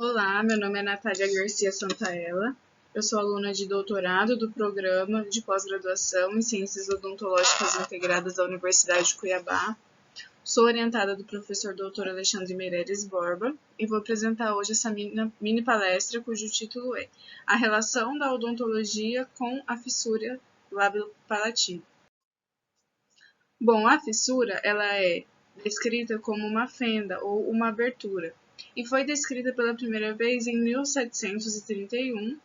Olá, meu nome é Natália Garcia Santaella. Eu sou aluna de doutorado do Programa de Pós-Graduação em Ciências Odontológicas Integradas da Universidade de Cuiabá. Sou orientada do professor Dr. Alexandre Meireles Borba e vou apresentar hoje essa mini palestra cujo título é A Relação da Odontologia com a Fissura Lábio-Palatina. Bom, a fissura ela é descrita como uma fenda ou uma abertura e foi descrita pela primeira vez em 1731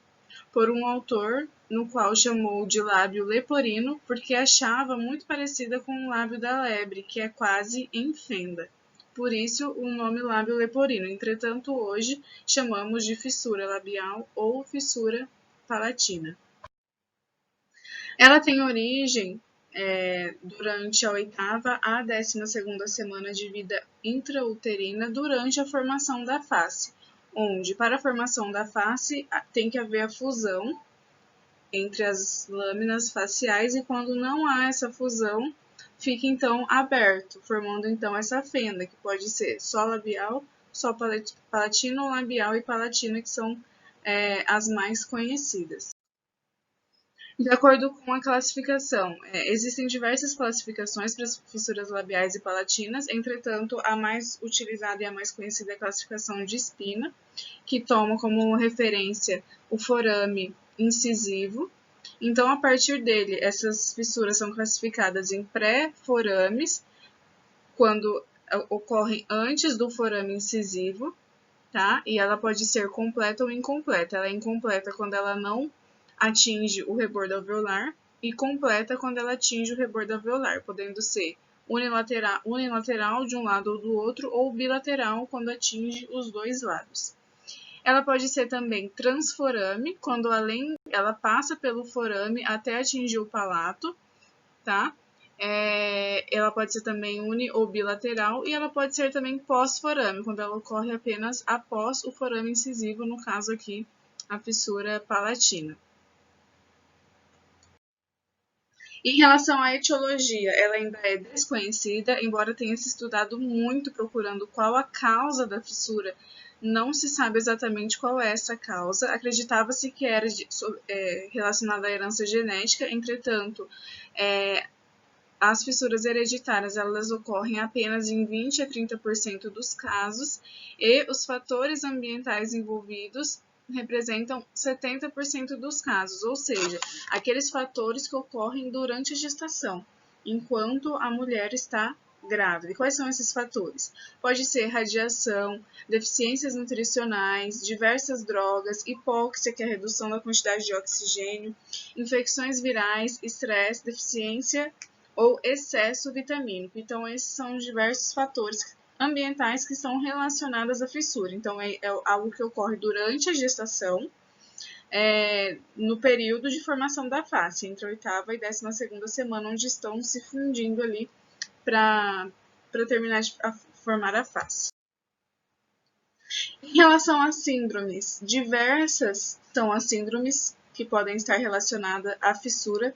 por um autor no qual chamou de lábio leporino porque achava muito parecida com o lábio da lebre, que é quase em fenda. Por isso, o nome lábio leporino. Entretanto, hoje chamamos de fissura labial ou fissura palatina. Ela tem origem durante a 8ª à 12ª semana de vida intrauterina durante a formação da face, onde para a formação da face tem que haver a fusão entre as lâminas faciais e quando não há essa fusão, fica então aberto, formando então essa fenda, que pode ser só labial, só palatina ou labial e palatina, que são as mais conhecidas. De acordo com a classificação, existem diversas classificações para as fissuras labiais e palatinas, entretanto, a mais utilizada e a mais conhecida é a classificação de Spina, que toma como referência o forame incisivo. Então, a partir dele, essas fissuras são classificadas em pré-forames, quando ocorrem antes do forame incisivo, tá? E ela pode ser completa ou incompleta. Ela é incompleta quando ela não atinge o rebordo alveolar e completa quando ela atinge o rebordo alveolar, podendo ser unilateral de um lado ou do outro ou bilateral quando atinge os dois lados. Ela pode ser também transforame, quando ela passa pelo forame até atingir o palato, tá? Ela pode ser também uni ou bilateral e ela pode ser também pós-forame, quando ela ocorre apenas após o forame incisivo, no caso aqui, a fissura palatina. Em relação à etiologia, ela ainda é desconhecida, embora tenha se estudado muito procurando qual a causa da fissura, não se sabe exatamente qual é essa causa. Acreditava-se que era relacionada à herança genética, entretanto, as fissuras hereditárias elas ocorrem apenas em 20 a 30% dos casos e os fatores ambientais envolvidos representam 70% dos casos, ou seja, aqueles fatores que ocorrem durante a gestação, enquanto a mulher está grávida. E quais são esses fatores? Pode ser radiação, deficiências nutricionais, diversas drogas, hipóxia, que é a redução da quantidade de oxigênio, infecções virais, estresse, deficiência ou excesso vitamínico. Então, esses são os diversos fatores ambientais que são relacionados à fissura. Então, é algo que ocorre durante a gestação, no período de formação da face, entre a 8ª e 12ª semana, onde estão se fundindo ali para terminar de formar a face. Em relação às síndromes, diversas são as síndromes que podem estar relacionadas à fissura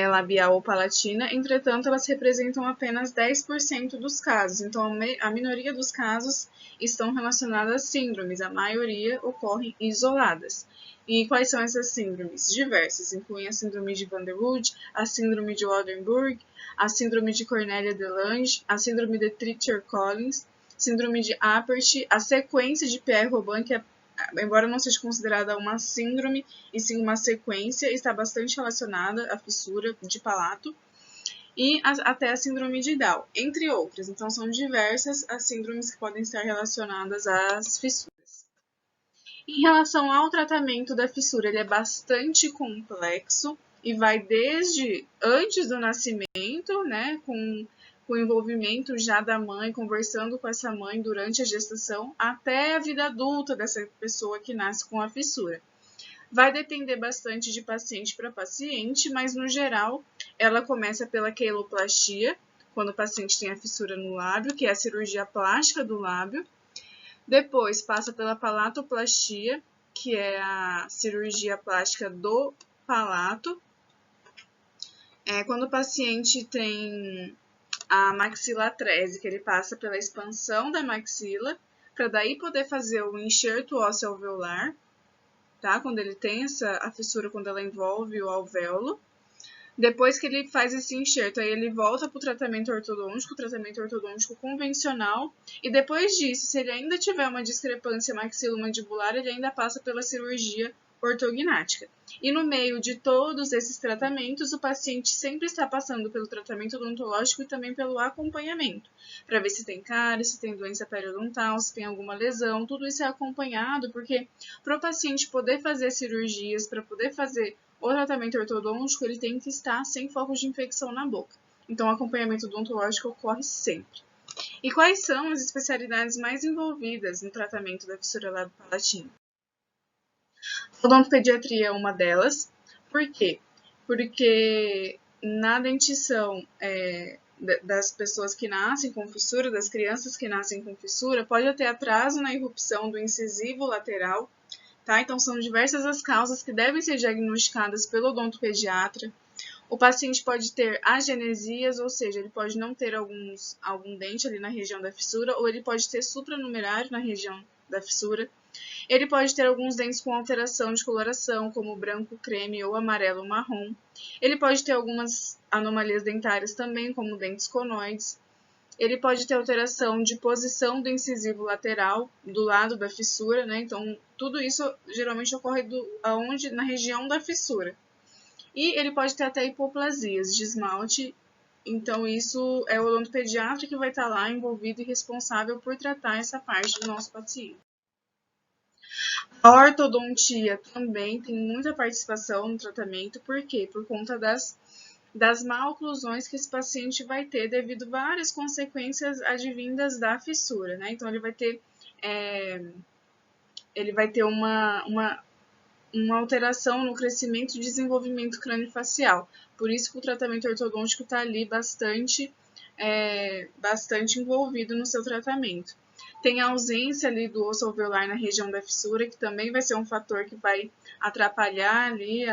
labial ou palatina, entretanto, elas representam apenas 10% dos casos. Então, a minoria dos casos estão relacionadas a síndromes, a maioria ocorrem isoladas. E quais são essas síndromes? Diversas, incluem a síndrome de Van der Rohe, a síndrome de Waardenburg, a síndrome de Cornelia-de Lange, a síndrome de Treacher-Collins, síndrome de Apert, a sequência de Pierre-Robin, que embora não seja considerada uma síndrome, e sim uma sequência, está bastante relacionada à fissura de palato, e até a síndrome de Down, entre outras. Então, são diversas as síndromes que podem estar relacionadas às fissuras. Em relação ao tratamento da fissura, ele é bastante complexo e vai desde antes do nascimento, né, com o envolvimento já da mãe, conversando com essa mãe durante a gestação, até a vida adulta dessa pessoa que nasce com a fissura. Vai depender bastante de paciente para paciente, mas no geral ela começa pela queiloplastia, quando o paciente tem a fissura no lábio, que é a cirurgia plástica do lábio. Depois passa pela palatoplastia, que é a cirurgia plástica do palato. Quando o paciente tem a maxilatrese, que ele passa pela expansão da maxila, para daí poder fazer o enxerto ósseo alveolar, tá? Quando ele tem a fissura, quando ela envolve o alvéolo. Depois que ele faz esse enxerto, aí ele volta para o tratamento ortodôntico convencional. E depois disso, se ele ainda tiver uma discrepância maxilomandibular, ele ainda passa pela cirurgia ortognática. E no meio de todos esses tratamentos, o paciente sempre está passando pelo tratamento odontológico e também pelo acompanhamento, para ver se tem cárie, se tem doença periodontal, se tem alguma lesão. Tudo isso é acompanhado, porque para o paciente poder fazer cirurgias, para poder fazer o tratamento ortodôntico, ele tem que estar sem focos de infecção na boca. Então, o acompanhamento odontológico ocorre sempre. E quais são as especialidades mais envolvidas no tratamento da fissura labiopalatina? A odontopediatria é uma delas. Por quê? Porque na dentição das pessoas que nascem com fissura, das crianças que nascem com fissura, pode ter atraso na irrupção do incisivo lateral. Tá? Então, são diversas as causas que devem ser diagnosticadas pelo odontopediatra. O paciente pode ter agenesias, ou seja, ele pode não ter algum dente ali na região da fissura, ou ele pode ter supranumerário na região da fissura. Ele pode ter alguns dentes com alteração de coloração, como branco, creme ou amarelo ou marrom. Ele pode ter algumas anomalias dentárias também, como dentes conoides. Ele pode ter alteração de posição do incisivo lateral, do lado da fissura, né? Então, tudo isso geralmente ocorre na região da fissura. E ele pode ter até hipoplasias de esmalte. Então, isso é o odontopediatra que vai estar lá envolvido e responsável por tratar essa parte do nosso paciente. A ortodontia também tem muita participação no tratamento. Por quê? Por conta das maloclusões que esse paciente vai ter devido a várias consequências advindas da fissura, né? Então, ele vai ter uma alteração no crescimento e desenvolvimento craniofacial. Por isso que o tratamento ortodôntico está ali bastante envolvido no seu tratamento. Tem a ausência ali do osso alveolar na região da fissura, que também vai ser um fator que vai atrapalhar ali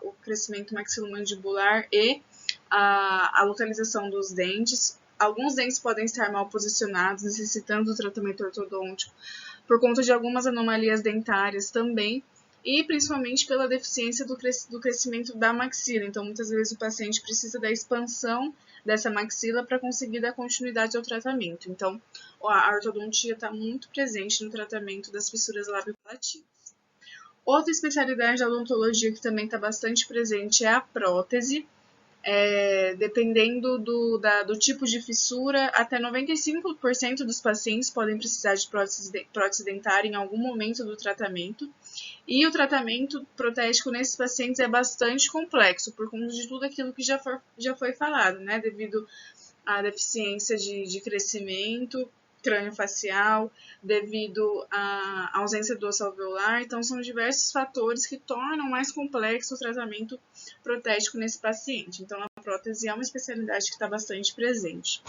o crescimento maxilomandibular e a localização dos dentes. Alguns dentes podem estar mal posicionados, necessitando do tratamento ortodôntico, por conta de algumas anomalias dentárias também, e principalmente pela deficiência do crescimento da maxila. Então, muitas vezes o paciente precisa da expansão dessa maxila para conseguir dar continuidade ao tratamento. Então, a ortodontia está muito presente no tratamento das fissuras labiopalatinas. Outra especialidade da odontologia que também está bastante presente é a prótese. Dependendo do tipo de fissura, até 95% dos pacientes podem precisar de prótese dentária em algum momento do tratamento. E o tratamento protético nesses pacientes é bastante complexo, por conta de tudo aquilo que já foi falado, né? Devido à deficiência de crescimento crâniofacial, devido à ausência do osso alveolar. Então, são diversos fatores que tornam mais complexo o tratamento protético nesse paciente. Então, a prótese é uma especialidade que está bastante presente.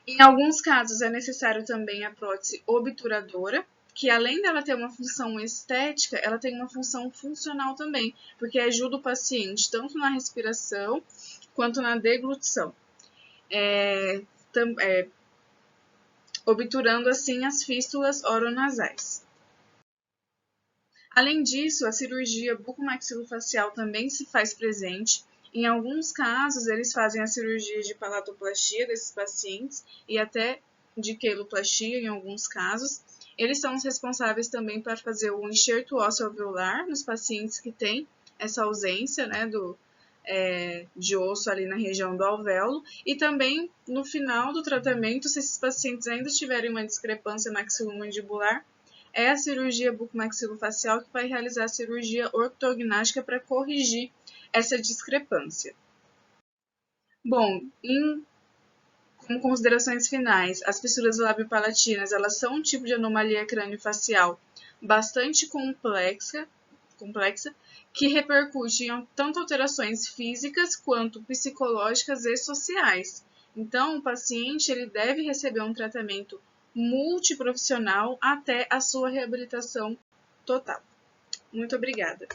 Em alguns casos, é necessário também a prótese obturadora, que além dela ter uma função estética, ela tem uma função funcional também, porque ajuda o paciente tanto na respiração quanto na deglutição, obturando assim as fístulas oronasais. Além disso, a cirurgia bucomaxilofacial também se faz presente. Em alguns casos, eles fazem a cirurgia de palatoplastia desses pacientes e até de queloplastia em alguns casos. Eles são os responsáveis também para fazer o enxerto ósseo alveolar nos pacientes que têm essa ausência, né, de osso ali na região do alvéolo. E também, no final do tratamento, se esses pacientes ainda tiverem uma discrepância maxilomandibular, é a cirurgia bucomaxilofacial que vai realizar a cirurgia ortognática para corrigir essa discrepância. Bom, como considerações finais, as fissuras labiopalatinas, elas são um tipo de anomalia craniofacial bastante complexa, que repercute em tanto alterações físicas quanto psicológicas e sociais. Então, o paciente ele deve receber um tratamento multiprofissional até a sua reabilitação total. Muito obrigada.